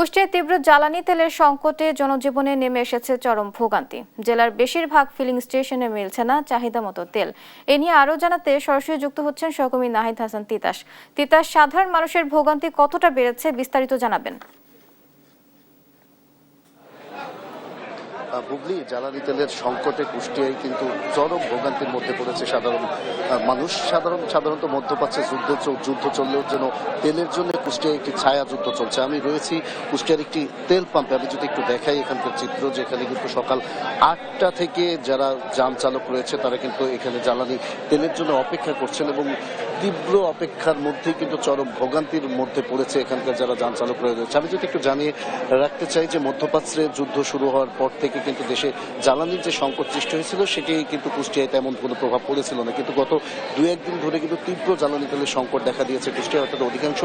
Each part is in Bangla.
কুষ্টিয়ায় তীব্র জ্বালানি তেলের সংকটে জনজীবনে নেমে এসেছে চরম ভোগান্তি। জেলার বেশিরভাগ ফিলিং স্টেশনে মিলছে না চাহিদা মতো তেল। এ নিয়ে আরও জানাতে সরাসরি যুক্ত হচ্ছেন সহকর্মী নাহিদ হাসান তিতাস। সাধারণ মানুষের ভোগান্তি কতটা বেড়েছে বিস্তারিত জানাবেন। হুগলি জ্বালানি তেলের সংকটে কুষ্টিয়ায় কিন্তু চরম ভোগান্তির মধ্যে পড়েছে সাধারণ মানুষ। সাধারণত মধ্যপ্রাচ্যে যুদ্ধ চললেও যেন তেলের জন্য কুষ্টিয়ায় একটি ছায়া যুদ্ধ চলছে। আমি রয়েছি কুষ্টিয়ার একটি তেল পাম্পে। আমি যদি একটু দেখাই এখানকার চিত্র, যেখানে কিন্তু সকাল 8টা থেকে যারা যান চালক রয়েছে তারা কিন্তু এখানে জ্বালানি তেলের জন্য অপেক্ষা করছেন এবং তীব্র অপেক্ষার মধ্যেই কিন্তু চরম ভোগান্তির মধ্যে পড়েছে এখানকার যারা যান চালক রয়েছে। আমি যদি একটু জানিয়ে রাখতে চাই যে মধ্যপ্রাচ্যে যুদ্ধ শুরু হওয়ার পর থেকে কিন্তু দেশে জ্বালানির যে সংকট সৃষ্টি হয়েছিল সেটি কিন্তু কুষ্টিয়ায় তেমন কোনো প্রভাব পড়েছিল না, কিন্তু গত 2-1 দিন ধরে কিন্তু তীব্র জ্বালানি তেলের সংকট দেখা দিয়েছে কুষ্টিয়ায়। অর্থাৎ অধিকাংশ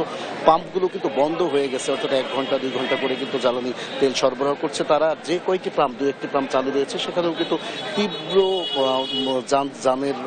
পাম্পগুলো কিন্তু বন্ধ হয়ে গেছে, অর্থাৎ 1 ঘন্টা 2 ঘন্টা করে কিন্তু জ্বালানি তেল সরবরাহ করছে তারা। যে কয়েকটি পাম্প 2-1টি পাম্প চালু রয়েছে সেখানেও কিন্তু তীব্র যানের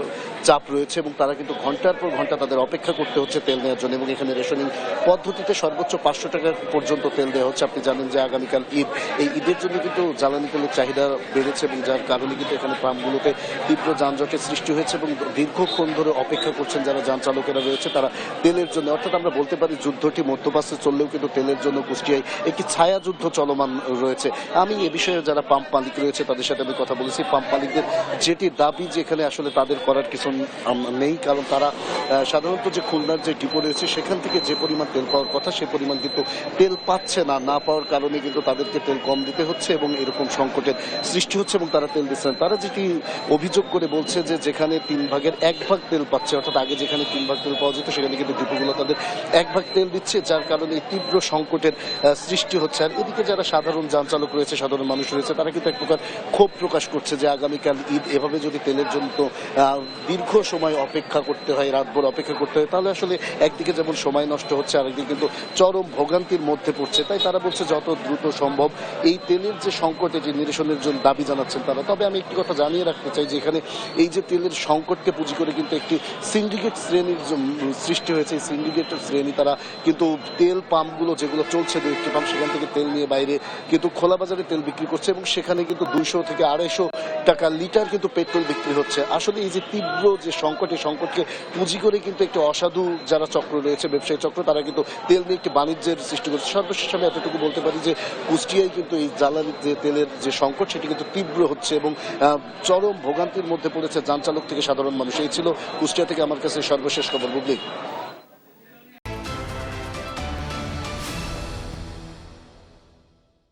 চাপ রয়েছে এবং তারা কিন্তু ঘন্টার পর ঘন্টা তাদের অপেক্ষা করতে হচ্ছে তেল নেওয়ার জন্য। এবং এখানে রেশনিং পদ্ধতিতে সর্বোচ্চ 500 টাকা পর্যন্ত তেল দেওয়া হচ্ছে। আপনি জানেন যে আগামীকাল ঈদ, এই ঈদের জন্য কিন্তু জ্বালানি তেলের চাহিদা বেড়েছে এবং যার কারণে কিন্তু এখানে পাম্পগুলোতে তীব্র যানজটের সৃষ্টি হয়েছে এবং দীর্ঘক্ষণ ধরে অপেক্ষা করছেন যারা যান চালকেরা রয়েছে তারা তেলের জন্য। অর্থাৎ আমরা বলতে পারি যুদ্ধটি মধ্যপ্রাচ্যে চললেও কিন্তু তেলের জন্য কুষ্টিয়ায় একটি ছায়া যুদ্ধ চলমান রয়েছে। আমি এ বিষয়ে যারা পাম্প মালিক রয়েছে তাদের সাথে আমি কথা বলেছি। পাম্প মালিকদের যেটি দাবি যে এখানে আসলে তাদের করার কিছু নেই, কারণ তারা সাধারণত যে খুলনার যে ডিপো রয়েছে সেখান থেকে যে পরিমাণ তেল পাওয়ার কথা সে পরিমাণ কিন্তু তেল পাচ্ছে না পাওয়ার কারণে কিন্তু তাদেরকে তেল কম দিতে হচ্ছে এবং এরকম সংকটের সৃষ্টি হচ্ছে এবং তারা তেল দিচ্ছেন। তারা যেটি অভিযোগ করে বলছে যে যেখানে 3 ভাগের 1 ভাগ তেল পাচ্ছে, অর্থাৎ আগে যেখানে 3 ভাগ তেল পাওয়া যেত সেখানে কিন্তু ডিপোগুলো তাদের 1 ভাগ তেল দিচ্ছে, যার কারণে তীব্র সংকটের সৃষ্টি হচ্ছে। আর এদিকে যারা সাধারণ যান চালক রয়েছে, সাধারণ মানুষ রয়েছে, তারা কিন্তু এক প্রকার ক্ষোভ প্রকাশ করছে যে আগামীকাল ঈদ, এভাবে যদি তেলের জন্য দীর্ঘ সময় অপেক্ষা করতে হয়, রাতভর অপেক্ষা করতে হয়, তাহলে আসলে একদিকে যেমন সময় নষ্ট হচ্ছে আরেকদিকে কিন্তু চরম ভোগান্তির মধ্যে পড়ছে। তাই তারা বলছে যত দ্রুত সম্ভব এই তেলের যে সংকটে যে নিরসনের জন্য দাবি জানাচ্ছেন তারা। তবে আমি একটি কথা জানিয়ে রাখতে চাই যে এখানে এই যে তেলের সংকটকে পুঁজি করে কিন্তু একটি সিন্ডিকেট শ্রেণীর সৃষ্টি হয়েছে। এই সিন্ডিকেটের শ্রেণী তারা কিন্তু তেল পাম্পগুলো যেগুলো চলছে 2-1টি পাম্প, সেখান থেকে তেল নিয়ে বাইরে কিন্তু খোলা বাজারে তেল বিক্রি করছে এবং সেখানে কিন্তু 200 থেকে 250 টাকা লিটার কিন্তু পেট্রোল বিক্রি হচ্ছে। আসলে এই যে তীব্র যে সংকট, এই সংকটকে পুঁজি করে কিন্তু একটি অসাধু যারা চক্র রয়েছে, ব্যবসায়ী চক্র, তারা কিন্তু তেল নিয়ে একটি বাণিজ্যের সৃষ্টি করছে। সর্বশেষ আমি এতটুকু বলতে পারি যে কুষ্টিয়ায় কিন্তু এই জ্বালানি যে তেলের যে সংকট সেটি কিন্তু তীব্র হচ্ছে এবং চরম ভোগান্তির মধ্যে পড়েছে যান চালক থেকে সাধারণ মানুষ। এই ছিল কুষ্টিয়া থেকে আমার কাছে সর্বশেষ খবর। বুবলি।